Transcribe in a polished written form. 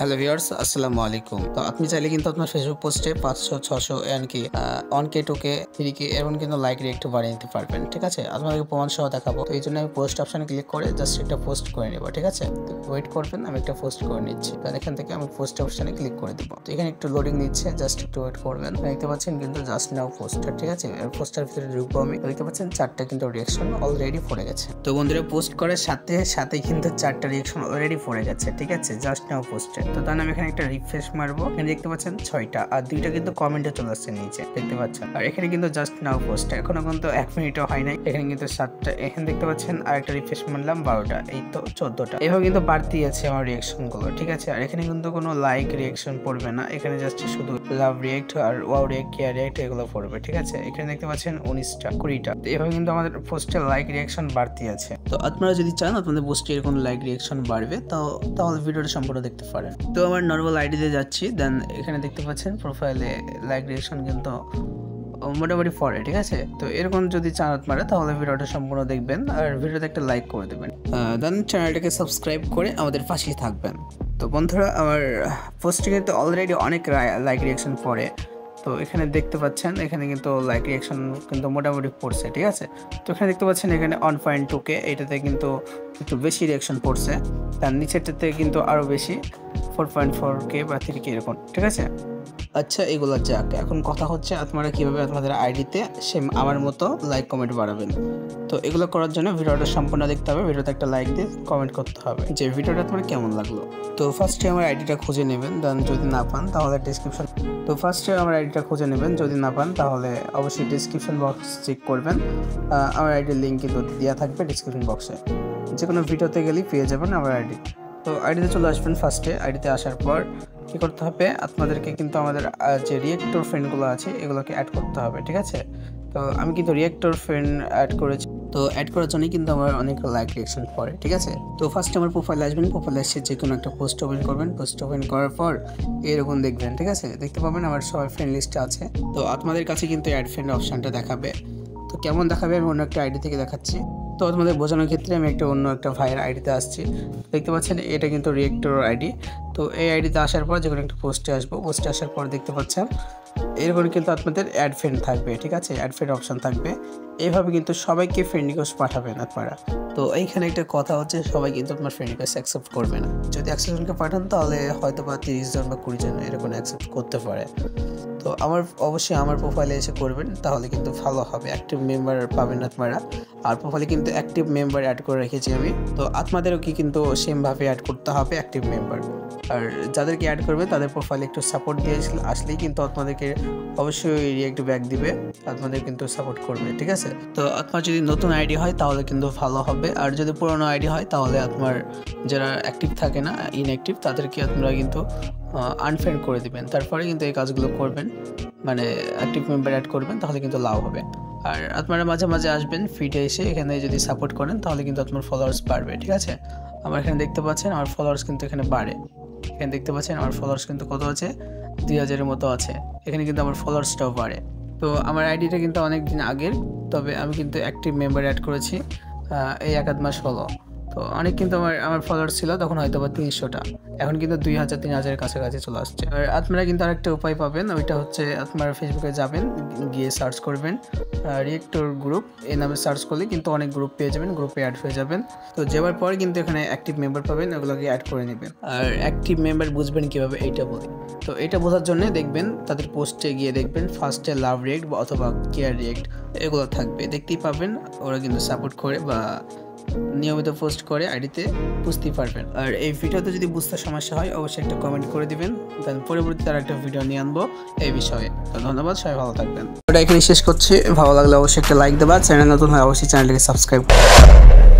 Hello viewers, আসসালামু আলাইকুম। তো আপনি চাইলে কিন্তু আপনার ফেসবুক পোস্টে 500, 600 এমনকি 1K, 2K, 3K এমন কিন্তু লাইক রিয়েক্ট বাড়িয়ে নিতে পারবেন। ঠিক আছে, আপনাকে প্রমাণ সহ দেখাবো। তো এই জন্য আমি পোস্ট অপশনে ক্লিক করে জাস্ট একটা পোস্ট করে নেব। ঠিক আছে, তো ওয়েট করবেন, আমি একটা পোস্ট করে নিচ্ছি। তো এখান থেকে আমি পোস্ট অপশনে ক্লিক করে দেবো। তো এখানে একটু লোডিং নিচ্ছে, জাস্ট একটু ওয়েট করবেন। দেখতে পাচ্ছেন কিন্তু জাস্ট নাও পোস্টার। ঠিক আছে, পোস্টার ভিতরে ঢুকবো আমি। দেখতে পাচ্ছেন 4টা কিন্তু রিয়েকশন অলরেডি পড়ে গেছে। তো বন্ধুরা, পোস্ট করার সাথে সাথে কিন্তু 4টা রিয়েকশন অলরেডি পড়ে গেছে। ঠিক আছে, জাস্ট নাও পোস্টে। তো তাহলে আমি এখানে একটা রিফ্রেশ মারবো। এখানে দেখতে পাচ্ছেন 6টা আর 2টা কিন্তু কমেন্টে চলে আসছে নিচে, দেখতে পাচ্ছেন। আর এখানে কিন্তু জাস্ট নাও পোস্ট, এখনো কিন্তু 1 মিনিটও হয় নাই। এখানে কিন্তু 7টা, এখানে দেখতে পাচ্ছেন আরেকটা রিফ্রেশ মারলাম 12টা, এই তো 14টা। এভাবে কিন্তু বাড়তি আছে আমার রিয়েকশন গুলো। ঠিক আছে, আর এখানে কিন্তু কোনো লাইক রিয়েকশন পড়বে না, এখানে জাস্ট শুধু লাভ রিয়েক্ট আর ওয়াও রিয়েক্ট, কেয়ার রিয়েক্ট এগুলো পড়বে। ঠিক আছে, এখানে দেখতে পাচ্ছেন 19টা, 20টা। তো এভাবে কিন্তু আমাদের পোস্টে লাইক রিয়েকশন বাড়তি আছে। তো আপনারা যদি চান আপনাদের পোস্টে এরকম লাইক রিয়েকশন বাড়বে, তাহলে ভিডিওটা সম্পূর্ণ দেখতে পারেন। তো আমার নর্মাল আইডিতে যাচ্ছি, দেন এখানে দেখতে পাচ্ছেন প্রোফাইলে লাইক রিয়েকশন কিন্তু মোটামুটি পড়ে। ঠিক আছে, তো এরকম যদি চান আপনারা তাহলে ভিডিওটা সম্পূর্ণ দেখবেন আর ভিডিওতে একটা লাইক করে দেবেন, দেন চ্যানেলটাকে সাবস্ক্রাইব করে আমাদের পাশেই থাকবেন। তো বন্ধুরা, আমার পোস্টে কিন্তু অলরেডি অনেক লাইক রিয়েকশন পড়ে। তো এখানে দেখতে পাচ্ছেন এখানে কিন্তু লাইক রিয়েকশন কিন্তু মোটামুটি পড়ছে। ঠিক আছে, তো এখানে দেখতে পাচ্ছেন এখানে 1.2K, এটাতে কিন্তু একটু বেশি রিয়েকশন পড়ছে। তার নিচেরটাতে কিন্তু আরও বেশি 4.4K বা 3K এরকম। ঠিক আছে, আচ্ছা এগুলো যাক, এখন কথা হচ্ছে আপনারা কীভাবে আপনাদের আইডিতে সেম আমার মতো লাইক কমেন্ট বাড়াবেন। তো এগুলো করার জন্য ভিডিওটা সম্পূর্ণ দেখতে হবে, ভিডিওতে একটা লাইক দিয়ে কমেন্ট করতে হবে যে ভিডিওটা আপনার কেমন লাগলো। তো ফার্স্টে আমার আইডিটা খুঁজে নেবেন, দেন যদি না পান তাহলে অবশ্যই ডিসক্রিপশন বক্স চেক করবেন। আমার আইডির লিঙ্ক কিন্তু দেওয়া থাকবে ডিসক্রিপশন বক্সে, যে কোনো ভিডিওতে গেলেই পেয়ে যাবেন আমার আইডি। তো আইডিতে চলে আসবেন। ফার্স্টে আইডিতে আসার পর কী করতে হবে, আপনাদেরকে কিন্তু আমাদের যে রিয়েক্টর ফ্রেন্ডগুলো আছে এগুলোকে অ্যাড করতে হবে। ঠিক আছে, তো আমি কিন্তু রিয়েক্টর ফ্রেন্ড অ্যাড করেছি। তো অ্যাড করার জন্যই কিন্তু আমার অনেক লাইক রিয়েকশন পড়ে। ঠিক আছে, তো ফার্স্টে আমার প্রোফাইলে আসবেন, প্রোফাইলে এসে যে কোনো একটা পোস্ট ওপেন করবেন। পোস্ট ওপেন করার পর এরকম দেখবেন। ঠিক আছে, দেখতে পাবেন আমার সবাই ফ্রেন্ড লিস্টে আছে। তো আপনাদের কাছে কিন্তু অ্যাড ফ্রেন্ড অপশানটা দেখাবে। তো কেমন দেখাবে আমি অন্য একটা আইডি থেকে দেখাচ্ছি। তো তোমাদের বোঝানোর ক্ষেত্রে আমি অন্য একটা ভাইয়ের আইডিতে আসছি। দেখতে পাচ্ছেন এটা কিন্তু রিয়েক্টর আইডি। তো এই আইডিতে আসার পর যে কোনো একটা পোস্টে আসবো। পোস্টে আসার পর দেখতে পাচ্ছেন এরকম কিন্তু আপনাদের অ্যাড ফ্রেন্ড থাকবে। ঠিক আছে, অ্যাড ফ্রেন্ড অপশান থাকবে। এইভাবে কিন্তু সবাইকে ফ্রেন্ড রিকোয়েস্ট পাঠাবেন আপনারা। তো এইখানে একটা কথা হচ্ছে, সবাই কিন্তু আপনার ফ্রেন্ড রিকোয়েস্ট অ্যাকসেপ্ট করবে না। যদি 100 জনকে পাঠান তাহলে হয়তো বা 30 জন বা 20 জন এরকম অ্যাকসেপ্ট করতে পারে। তো অবশ্যই আমার প্রোফাইলে এসে করবেন, তাহলে কিন্তু ভালো হবে, অ্যাক্টিভ মেম্বার পাবেন আপনারা। আর প্রোফাইলে কিন্তু অ্যাক্টিভ মেম্বার অ্যাড করে রেখেছি আমি। তো আপনাদেরও কিন্তু সেমভাবে অ্যাড করতে হবে অ্যাক্টিভ মেম্বার। আর যাদেরকে অ্যাড করবে তাদের প্রোফাইলে একটু সাপোর্ট দিয়ে আসলেই কিন্তু আপনাদেরকে অবশ্যই রিয়েক্ট ব্যাক দিবে, আপনাদের কিন্তু সাপোর্ট করবে। ঠিক আছে, তো আপনার যদি নতুন আইডি হয় তাহলে কিন্তু ভালো হবে, আর যদি পুরনো আইডি হয় তাহলে আপনার যারা অ্যাক্টিভ থাকে না, ইনঅ্যাক্টিভ, তাদেরকে আপনারা কিন্তু আনফ্রেন্ড করে দিবেন। তারপরে কিন্তু এই কাজগুলো করবেন, মানে অ্যাক্টিভ মেম্বার অ্যাড করবেন, তাহলে কিন্তু লাভ হবে। আর আপনারা মাঝে মাঝে আসবেন ফিডে এসে, এখানে যদি সাপোর্ট করেন তাহলে কিন্তু আপনার ফলোয়ার্স বাড়বে। ঠিক আছে, আমার এখানে দেখতে পাচ্ছেন আমার ফলোয়ার্স কিন্তু এখানে বাড়ে। এখানে দেখতে পাচ্ছেন আমার ফলোয়ার্স কিন্তু কত আছে, 2000-এর মতো আছে। এখানে কিন্তু আমার ফলোয়ার্সটাও বাড়ে। তো আমার আইডিটা কিন্তু অনেক দিন আগের, তবে আমি কিন্তু অ্যাক্টিভ মেম্বার অ্যাড করেছি এই 1-1 মাস হলো। তো অনেক কিন্তু আমার ফলোয়ার্স ছিল তখন হয়তো বা 300টা, এখন কিন্তু 2000-3000-এর কাছাকাছি চলে আসছে। আর আপনারা কিন্তু আরেকটা উপায় পাবেন, ওইটা হচ্ছে আপনারা ফেসবুকে যাবেন, গিয়ে সার্চ করবেন রিয়েক্টর গ্রুপ, এই নামে সার্চ করলে কিন্তু অনেক গ্রুপ পেয়ে যাবেন, গ্রুপে অ্যাড হয়ে যাবেন। তো যাওয়ার পর কিন্তু এখানে অ্যাক্টিভ মেম্বার পাবেন, ওগুলোকে অ্যাড করে নেবেন। আর অ্যাক্টিভ মেম্বার বুঝবেন কীভাবে এইটা বলি। তো এটা বোঝার জন্য দেখবেন তাদের পোস্টে গিয়ে দেখবেন ফার্স্টে লাভ রিয়েক্ট অথবা কেয়ার রিয়েক্ট এগুলো থাকবে, দেখতেই পাবেন। ওরা কিন্তু সাপোর্ট করে বা নিয়মিত পোস্ট করে আইডিতে, বুঝতেই পারবেন। আর এই ভিডিওতে যদি বুঝতে সমস্যা হয় অবশ্যই একটা কমেন্ট করে দিবেন, দেন পরবর্তীতে আর একটা ভিডিও নিয়ে আনবো এই বিষয়ে। তো ধন্যবাদ, সবাই ভালো থাকবেন। ওটা এখানে শেষ করছি, ভালো লাগলে অবশ্যই একটা লাইক দেবা, চ্যানেল নতুন হয় অবশ্যই চ্যানেলটাকে সাবস্ক্রাইব করবেন।